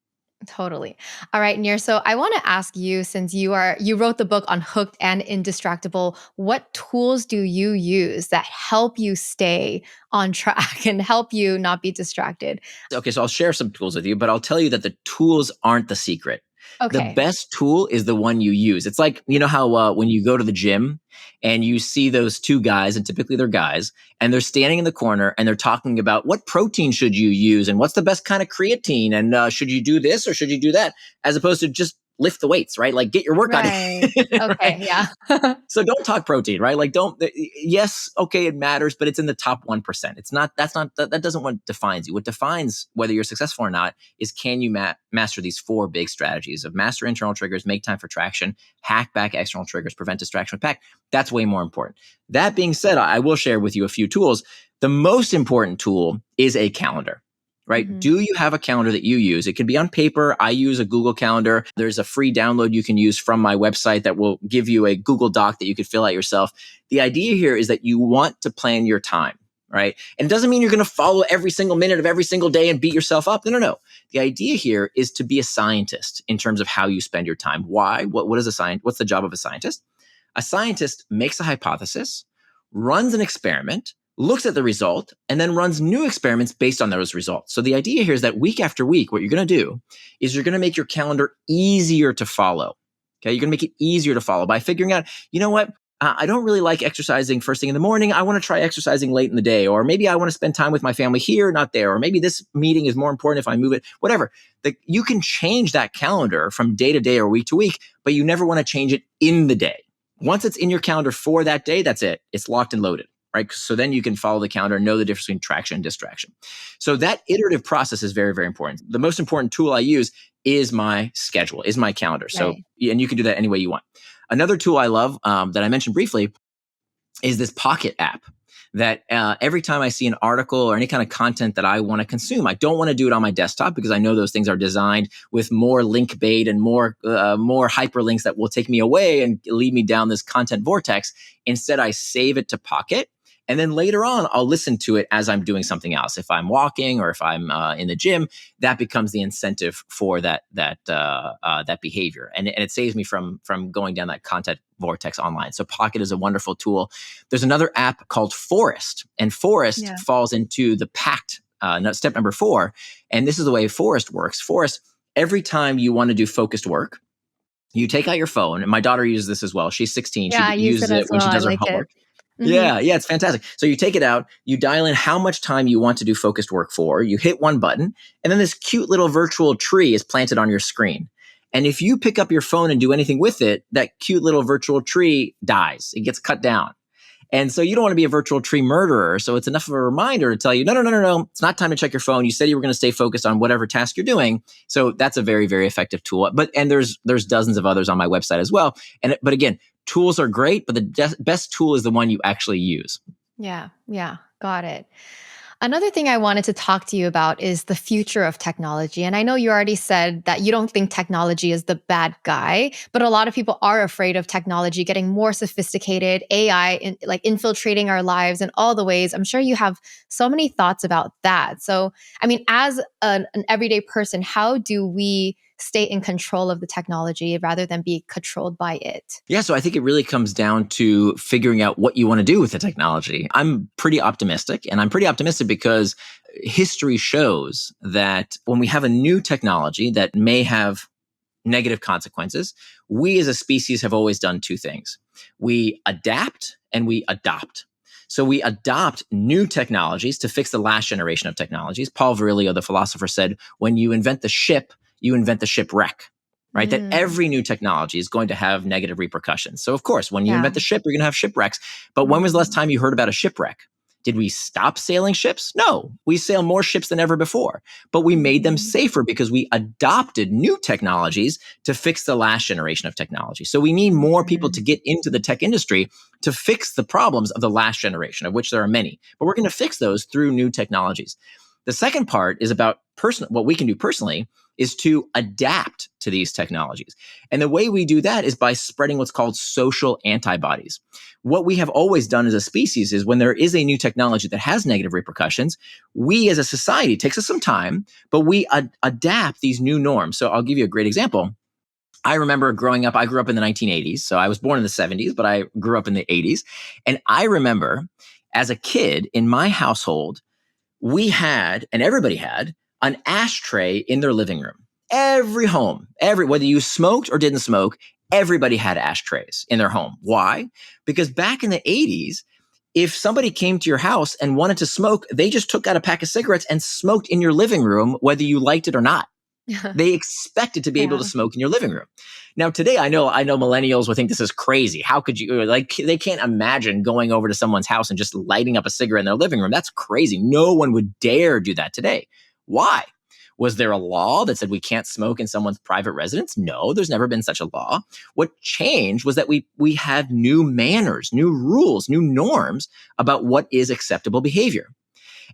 Speaker 2: Totally. All right, Nir. So I want to ask you, since you wrote the book on Hooked and Indistractable, what tools do you use that help you stay on track and help you not be distracted?
Speaker 1: Okay, so I'll share some tools with you, but I'll tell you that the tools aren't the secret. The
Speaker 2: Okay.
Speaker 1: best tool is the one you use. It's like, you know how when you go to the gym and you see those 2 guys, and typically they're guys, and they're standing in the corner and they're talking about what protein should you use and what's the best kind of creatine, and should you do this or should you do that, as opposed to just lift the weights, right? Like, get your workout in.
Speaker 2: Right. Okay.
Speaker 1: Right?
Speaker 2: Yeah.
Speaker 1: So don't talk protein, right? Like, yes, okay, it matters, but it's in the top 1%. That doesn't what defines you. What defines whether you're successful or not is, can you master these 4 big strategies of master internal triggers, make time for traction, hack back external triggers, prevent distraction with pack. That's way more important. That being said, I will share with you a few tools. The most important tool is a calendar. Right?
Speaker 2: Mhm.
Speaker 1: Do you have a calendar that you use? It can be on paper. I use a Google Calendar. There's a free download you can use from my website that will give you a Google Doc that you could fill out yourself. The idea here is that you want to plan your time, right? And it doesn't mean you're going to follow every single minute of every single day and beat yourself up. No. The idea here is to be a scientist in terms of how you spend your time. Why? What's the job of a scientist? A scientist makes a hypothesis, runs an experiment, looks at the result, and then runs new experiments based on those results. So the idea here is that week after week, what you're going to do is you're going to make your calendar easier to follow. Okay, you're going to make it easier to follow by figuring out, you know what? I don't really like exercising first thing in the morning. I want to try exercising late in the day, or maybe I want to spend time with my family here, not there, or maybe this meeting is more important if I move it, whatever. You can change that calendar from day to day or week to week, but you never want to change it in the day. Once it's in your calendar for that day, that's it. It's locked and loaded. Right? So then you can follow the calendar and know the difference between traction and distraction. So that iterative process is very, very important. The most important tool I use is my schedule, is my calendar. So, and you can do that any way you want. Another tool I love that I mentioned briefly is this Pocket app that every time I see an article or any kind of content that I want to consume, I don't want to do it on my desktop because I know those things are designed with more link bait and more hyperlinks that will take me away and lead me down this content vortex. Instead, I save it to Pocket. And then later on, I'll listen to it as I'm doing something else. If I'm walking or if I'm in the gym, that becomes the incentive for that behavior, and it saves me from going down that content vortex online. So Pocket is a wonderful tool. There's another app called Forest, and Forest falls into the packed step number 4, and this is the way Forrest works. Forrest, every time you want to do focused work, you take out your phone, and my daughter uses this as well. She's 16.
Speaker 2: Yeah,
Speaker 1: She
Speaker 2: I use it
Speaker 1: uses it
Speaker 2: as
Speaker 1: when
Speaker 2: well.
Speaker 1: she
Speaker 2: I
Speaker 1: does her
Speaker 2: like it.
Speaker 1: homework.
Speaker 2: Hmm.
Speaker 1: Yeah, it's fantastic. So you take it out, you dial in how much time you want to do focused work for, you hit one button, and then this cute little virtual tree is planted on your screen. And if you pick up your phone and do anything with it, that cute little virtual tree dies. It gets cut down. And so you don't want to be a virtual tree murderer. So it's enough of a reminder to tell you, no, no, no, no, no. It's not time to check your phone. You said you were going to stay focused on whatever task you're doing. So that's a very, very effective tool. And there's dozens of others on my website as well. But again, tools are great, but the best tool is the one you actually use.
Speaker 2: Yeah, yeah, got it. Another thing I wanted to talk to you about is the future of technology. And I know you already said that you don't think technology is the bad guy, but a lot of people are afraid of technology getting more sophisticated, like infiltrating our lives in all the ways. I'm sure you have so many thoughts about that. So, I mean, as an everyday person, how do we stay in control of the technology rather than be controlled by it?
Speaker 1: Yeah, so I think it really comes down to figuring out what you want to do with the technology. I'm pretty optimistic, and I'm pretty optimistic because history shows that when we have a new technology that may have negative consequences, we as a species have always done two things. We adapt and we adopt. So we adopt new technologies to fix the last generation of technologies. Paul Virilio, the philosopher, said, when you invent the ship, you invent the shipwreck. Right? That
Speaker 2: Mm,
Speaker 1: every new technology is going to have negative repercussions. So, of course, when you
Speaker 2: yeah.
Speaker 1: invent the ship, you're going to have shipwrecks. But when was the last
Speaker 2: Mhm.
Speaker 1: time you heard about a shipwreck? Did we stop sailing ships? No, we sail more ships than ever before. But we made them
Speaker 2: Mhm.
Speaker 1: safer because we adopted new technologies to fix the last generation of technology. So we need more people to
Speaker 2: Mhm.
Speaker 1: get into the tech industry to fix the problems of the last generation, of which there are many. But we're going to fix those through new technologies. The second part is about what we can do personally is to adapt to these technologies. And the way we do that is by spreading what's called social antibodies. What we have always done as a species is when there is a new technology that has negative repercussions, we as a society, it takes us some time, but we adapt these new norms. So I'll give you a great example. I remember growing up, I grew up in the 1980s. So I was born in the 70s, but I grew up in the 80s. And I remember as a kid in my household, we had, and everybody had, an ashtray in their living room. Every home, whether you smoked or didn't smoke, everybody had ashtrays in their home. Why? Because back in the 80s, if somebody came to your house and wanted to smoke, they just took out a pack of cigarettes and smoked in your living room, whether you liked it or not. They expected to be able to
Speaker 2: Yeah.
Speaker 1: smoke in your living room. Now, today, I know millennials will think this is crazy. How could you, like, they can't imagine going over to someone's house and just lighting up a cigarette in their living room. That's crazy. No one would dare do that today. Why? Was there a law that said we can't smoke in someone's private residence? No, there's never been such a law. What changed was that we had new manners, new rules, new norms about what is acceptable behavior.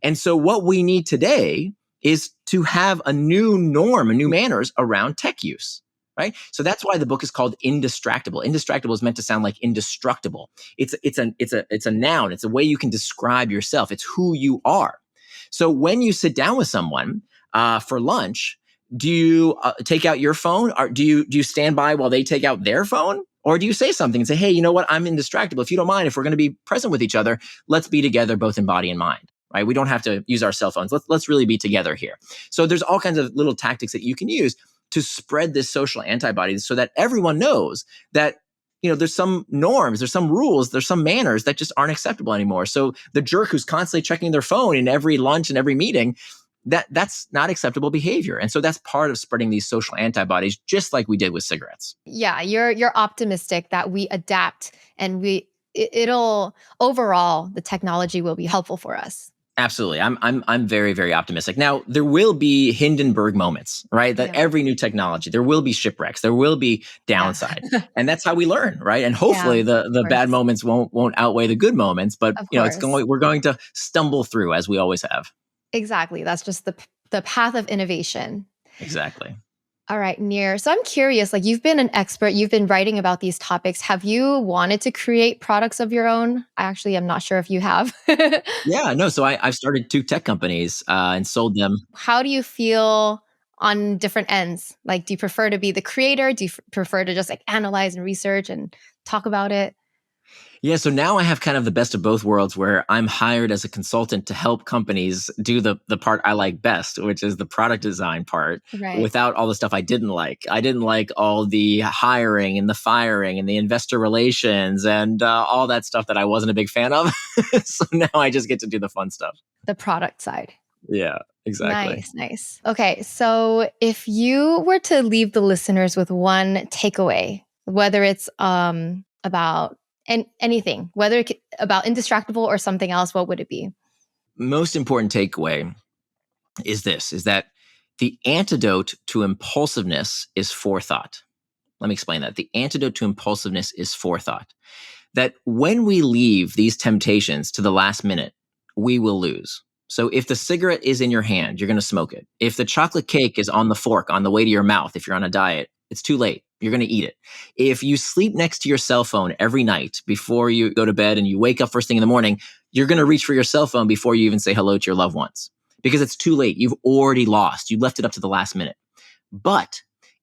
Speaker 1: And so what we need today is to have a new norm, a new manners around tech use. Right. So that's why the book is called Indistractable. Indistractable is meant to sound like indestructible. It's a noun. It's a way you can describe yourself. It's who you are. So when you sit down with someone for lunch, do you take out your phone? Or do you stand by while they take out their phone? Or do you say something and say, hey, you know what? I'm indistractable. If you don't mind, if we're going to be present with each other, let's be together both in body and mind. Right? We don't have to use our cell phones. Let's really be together here. So there's all kinds of little tactics that you can use to spread this social antibodies so that everyone knows that there's some norms, there's some rules, there's some manners that just aren't acceptable anymore. So the jerk who's constantly checking their phone in every lunch and every meeting, that's not acceptable behavior. And so that's part of spreading these social antibodies, just like we did with cigarettes.
Speaker 2: Yeah, you're optimistic that we adapt and it'll overall the technology will be helpful for us.
Speaker 1: Absolutely. I'm very, very optimistic. Now, there will be Hindenburg moments, right? That
Speaker 2: Yeah.
Speaker 1: every new technology, there will be shipwrecks, there will be
Speaker 2: Yeah.
Speaker 1: downside. And that's how we learn, right? And
Speaker 2: Yeah,
Speaker 1: hopefully
Speaker 2: of
Speaker 1: the bad
Speaker 2: course.
Speaker 1: moments won't outweigh the good moments, but
Speaker 2: Of course.
Speaker 1: we're going to stumble through as we always have.
Speaker 2: Exactly. That's just the path of innovation.
Speaker 1: Exactly.
Speaker 2: All right, Nir. So I'm curious, like you've been an expert, you've been writing about these topics. Have you wanted to create products of your own? I actually am not sure if you have.
Speaker 1: Yeah, no, so I've started two tech companies and sold them.
Speaker 2: How do you feel on different ends? Like, do you prefer to be the creator? Do you prefer to just like analyze and research and talk about it?
Speaker 1: Yeah, so now I have kind of the best of both worlds where I'm hired as a consultant to help companies do the part I like best, which is the product design part,
Speaker 2: Right.
Speaker 1: without all the stuff I didn't like. I didn't like all the hiring and the firing and the investor relations and all that stuff that I wasn't a big fan of. So now I just get to do the fun stuff.
Speaker 2: The product side.
Speaker 1: Yeah, exactly.
Speaker 2: Nice, nice. Okay, so if you were to leave the listeners with one takeaway, whether it's about anything, whether about Indistractable or something else, what would it be?
Speaker 1: Most important takeaway is this, is that the antidote to impulsiveness is forethought. Let me explain that. The antidote to impulsiveness is forethought. That when we leave these temptations to the last minute, we will lose. So if the cigarette is in your hand, you're going to smoke it. If the chocolate cake is on the fork on the way to your mouth, if you're on a diet, it's too late. You're going to eat it. If you sleep next to your cell phone every night before you go to bed and you wake up first thing in the morning, you're going to reach for your cell phone before you even say hello to your loved ones because it's too late. You've already lost. You left it up to the last minute. But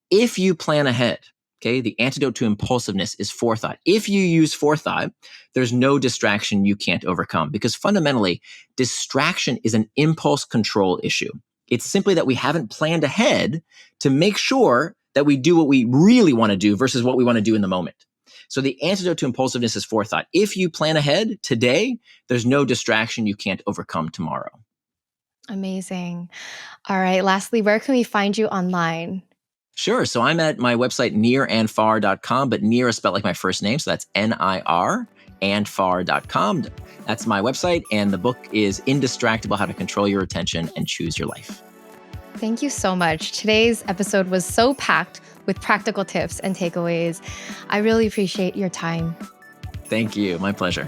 Speaker 1: if you plan ahead, okay, the antidote to impulsiveness is forethought. If you use forethought, there's no distraction you can't overcome because fundamentally, distraction is an impulse control issue. It's simply that we haven't planned ahead to make sure that we do what we really want to do versus what we want to do in the moment. So the antidote to impulsiveness is forethought. If you plan ahead today, there's no distraction you can't overcome tomorrow.
Speaker 2: Amazing. All right. Lastly, where can we find you online?
Speaker 1: Sure. So I'm at my website, nirandfar.com, but Nir is spelled like my first name. So that's Nir and far.com. That's my website. And the book is Indistractable: How to Control Your Attention and Choose Your Life.
Speaker 2: Thank you so much. Today's episode was so packed with practical tips and takeaways. I really appreciate your time.
Speaker 1: Thank you. My pleasure.